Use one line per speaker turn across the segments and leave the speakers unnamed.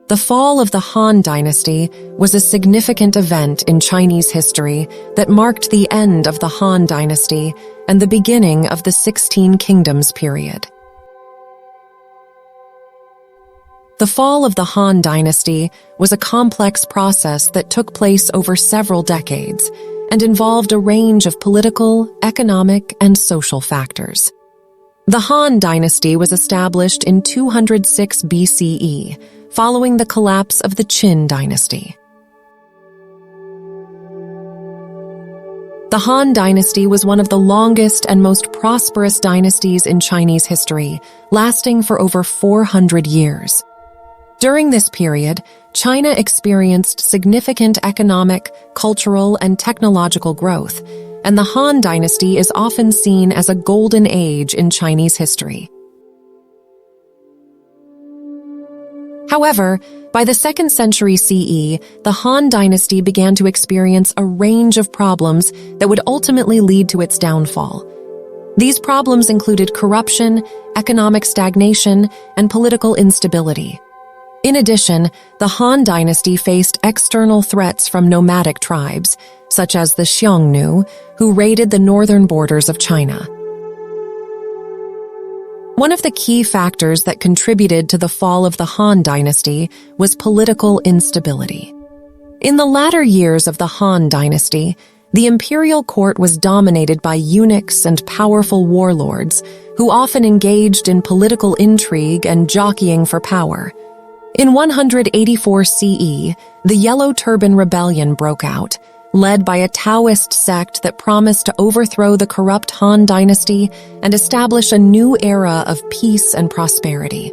The fall of the Han Dynasty was a significant event in Chinese history that marked the end of the Han Dynasty and the beginning of the 16 Kingdoms period. The fall of the Han Dynasty was a complex process that took place over several decades and involved a range of political, economic, and social factors. The Han Dynasty was established in 206 BCE, following the collapse of the Qin Dynasty. The Han Dynasty was one of the longest and most prosperous dynasties in Chinese history, lasting for over 400 years. During this period, China experienced significant economic, cultural, and technological growth, and the Han Dynasty is often seen as a golden age in Chinese history. However, by the 2nd century CE, the Han Dynasty began to experience a range of problems that would ultimately lead to its downfall. These problems included corruption, economic stagnation, and political instability. In addition, the Han Dynasty faced external threats from nomadic tribes, such as the Xiongnu, who raided the northern borders of China. One of the key factors that contributed to the fall of the Han Dynasty was political instability. In the latter years of the Han Dynasty, the imperial court was dominated by eunuchs and powerful warlords who often engaged in political intrigue and jockeying for power. In 184 CE, the Yellow Turban Rebellion broke out, led by a Taoist sect that promised to overthrow the corrupt Han Dynasty and establish a new era of peace and prosperity.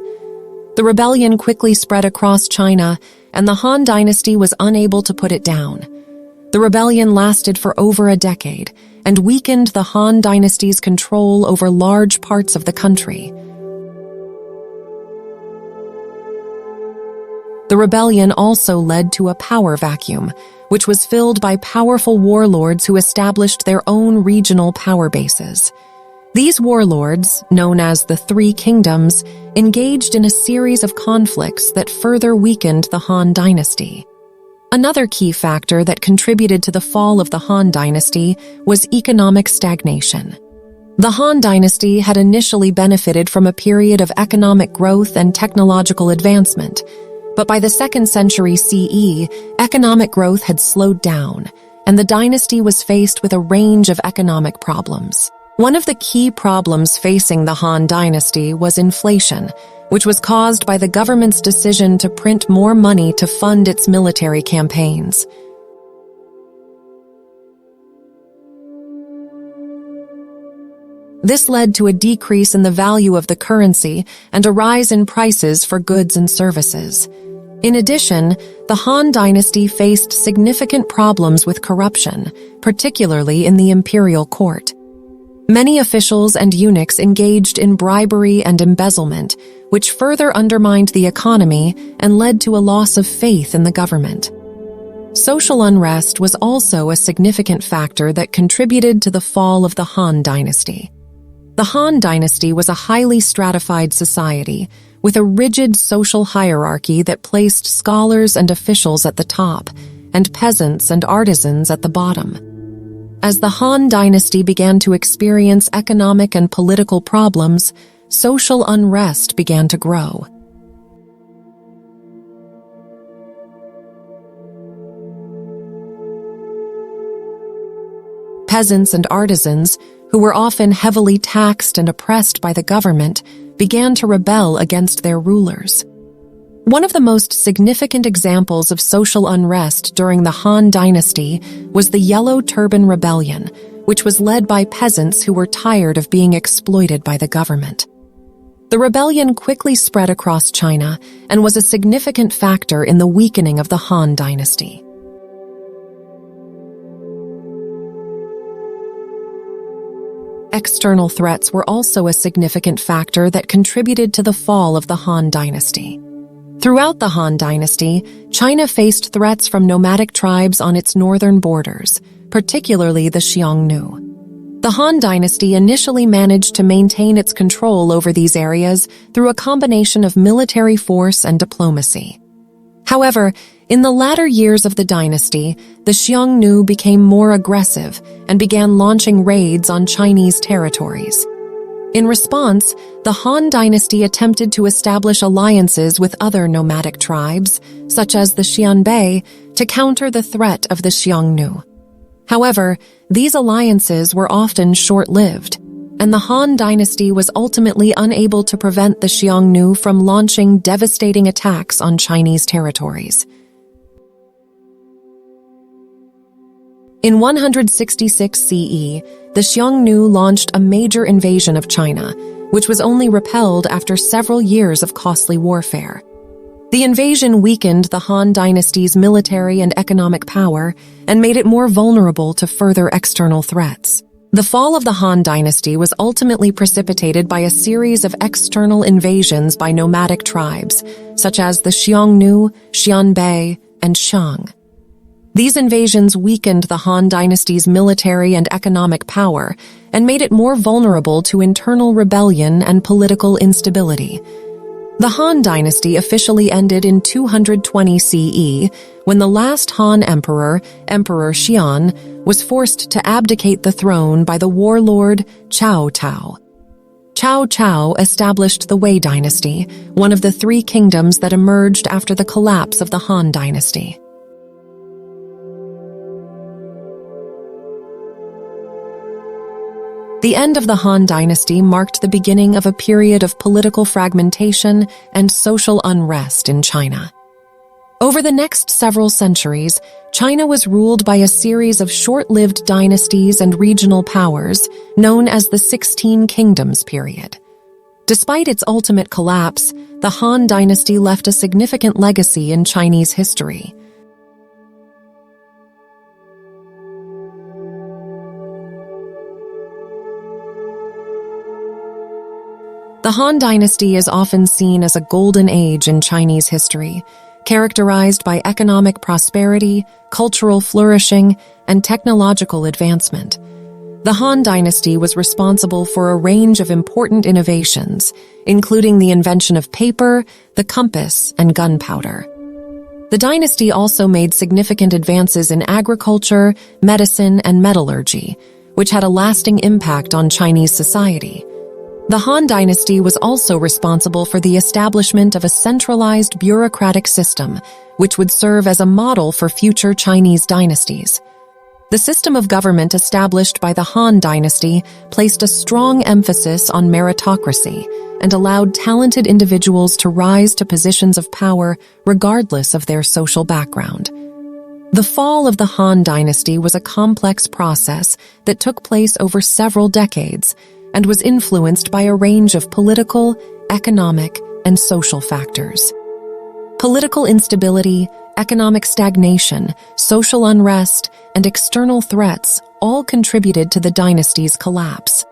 The rebellion quickly spread across China, and the Han Dynasty was unable to put it down. The rebellion lasted for over a decade and weakened the Han Dynasty's control over large parts of the country. The rebellion also led to a power vacuum, which was filled by powerful warlords who established their own regional power bases. These warlords, known as the Three Kingdoms, engaged in a series of conflicts that further weakened the Han Dynasty. Another key factor that contributed to the fall of the Han Dynasty was economic stagnation. The Han Dynasty had initially benefited from a period of economic growth and technological advancement, but by the 2nd century CE, economic growth had slowed down, and the dynasty was faced with a range of economic problems. One of the key problems facing the Han Dynasty was inflation, which was caused by the government's decision to print more money to fund its military campaigns. This led to a decrease in the value of the currency and a rise in prices for goods and services. In addition, the Han Dynasty faced significant problems with corruption, particularly in the imperial court. Many officials and eunuchs engaged in bribery and embezzlement, which further undermined the economy and led to a loss of faith in the government. Social unrest was also a significant factor that contributed to the fall of the Han Dynasty. The Han Dynasty was a highly stratified society, with a rigid social hierarchy that placed scholars and officials at the top, and peasants and artisans at the bottom. As the Han Dynasty began to experience economic and political problems, social unrest began to grow. Peasants and artisans, who were often heavily taxed and oppressed by the government, began to rebel against their rulers. One of the most significant examples of social unrest during the Han Dynasty was the Yellow Turban Rebellion, which was led by peasants who were tired of being exploited by the government. The rebellion quickly spread across China and was a significant factor in the weakening of the Han Dynasty. External threats were also a significant factor that contributed to the fall of the Han Dynasty. Throughout the Han Dynasty, China faced threats from nomadic tribes on its northern borders, particularly the Xiongnu. The Han Dynasty initially managed to maintain its control over these areas through a combination of military force and diplomacy. However, in the latter years of the dynasty, the Xiongnu became more aggressive and began launching raids on Chinese territories. In response, the Han Dynasty attempted to establish alliances with other nomadic tribes, such as the Xianbei, to counter the threat of the Xiongnu. However, these alliances were often short-lived, and the Han Dynasty was ultimately unable to prevent the Xiongnu from launching devastating attacks on Chinese territories. In 166 CE, the Xiongnu launched a major invasion of China, which was only repelled after several years of costly warfare. The invasion weakened the Han Dynasty's military and economic power and made it more vulnerable to further external threats. The fall of the Han Dynasty was ultimately precipitated by a series of external invasions by nomadic tribes, such as the Xiongnu, Xianbei, and Shang. These invasions weakened the Han Dynasty's military and economic power and made it more vulnerable to internal rebellion and political instability. The Han Dynasty officially ended in 220 CE when the last Han emperor, Emperor Xian, was forced to abdicate the throne by the warlord Cao Cao. Cao Cao established the Wei Dynasty, one of the three kingdoms that emerged after the collapse of the Han Dynasty. The end of the Han Dynasty marked the beginning of a period of political fragmentation and social unrest in China. Over the next several centuries, China was ruled by a series of short-lived dynasties and regional powers known as the 16 Kingdoms period. Despite its ultimate collapse, the Han Dynasty left a significant legacy in Chinese history. The Han Dynasty is often seen as a golden age in Chinese history, characterized by economic prosperity, cultural flourishing, and technological advancement. The Han Dynasty was responsible for a range of important innovations, including the invention of paper, the compass, and gunpowder. The dynasty also made significant advances in agriculture, medicine, and metallurgy, which had a lasting impact on Chinese society. The Han Dynasty was also responsible for the establishment of a centralized bureaucratic system, which would serve as a model for future Chinese dynasties. The system of government established by the Han Dynasty placed a strong emphasis on meritocracy and allowed talented individuals to rise to positions of power regardless of their social background. The fall of the Han Dynasty was a complex process that took place over several decades, and was influenced by a range of political, economic, and social factors. Political instability, economic stagnation, social unrest, and external threats all contributed to the dynasty's collapse.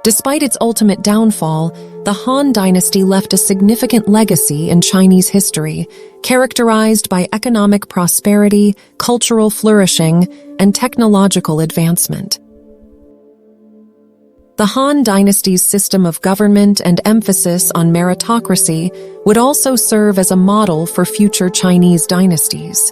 Despite its ultimate downfall, the Han Dynasty left a significant legacy in Chinese history, characterized by economic prosperity, cultural flourishing, and technological advancement. The Han Dynasty's system of government and emphasis on meritocracy would also serve as a model for future Chinese dynasties.